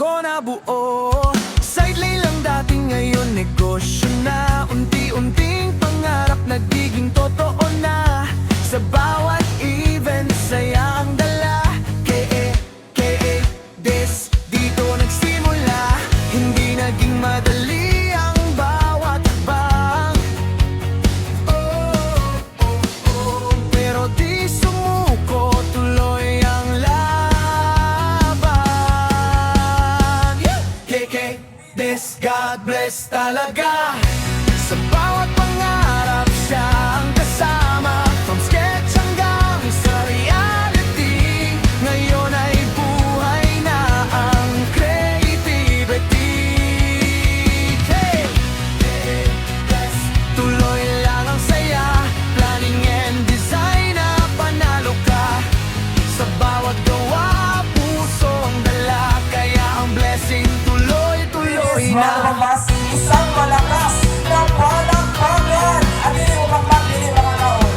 ko nabuo. Sideline lang dati, ngayon negosyo na. Unti-unting pangarap nagiging totoo na. Sa bawat event, saya ang dala. K.A.Des, dito nagsimula. Hindi naging madali ang bawat hakbang. Pero di sumuko, tuloy ang laban. K.K.Des, God bless talaga. Sa bawat pangarap siya ang kasama. From sketch hanggang sa reality, ngayon ay buhay na ang creativity. K.K.Des, tuloy lang ang saya. Planning and design na panalo ka. Sa bawat gawa, puso ang dala. Kaya ang blessing tuloy-tuloy na. Isang malakas na palakpakan. At hindi mo pagpapili mga kaon.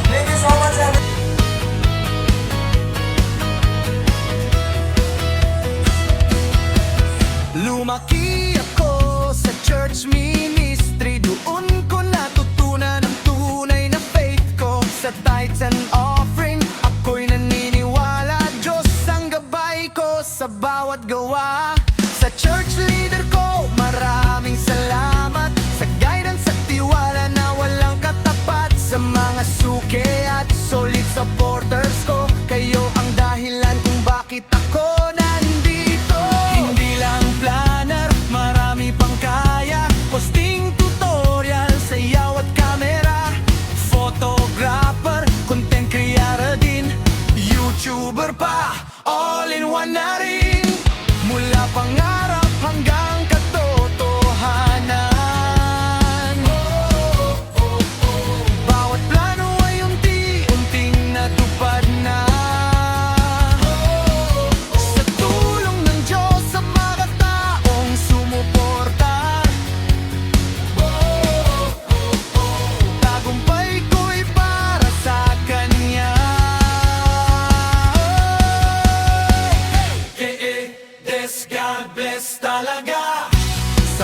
Thank you so much, everyone. Lumaki ako sa church ministry. Doon ko natutunan ang tunay na faith ko. Sa tithes and offering, ako'y naniniwala. Diyos ang gabay ko sa bawat gawa. Sa church leader ko, maraming salamat. Sa guidance at tiwala na walang katapat. Sa mga suki at solid supporters ko, kayo ang dahilan kung bakit ako nandito. Hindi lang planner, marami pang kaya. Posting tutorial, sayaw at camera. Photographer, content creator din. YouTuber pa, all in one na rin. Mula pangarap hanggang katotohanan. Bawat plano ay unti-unting natupad na. Sa tulong ng Diyos sa mga taong sumuporta. Tagumpay ko'y para sa Kanya. K.A.Des, God bless talaga. Sa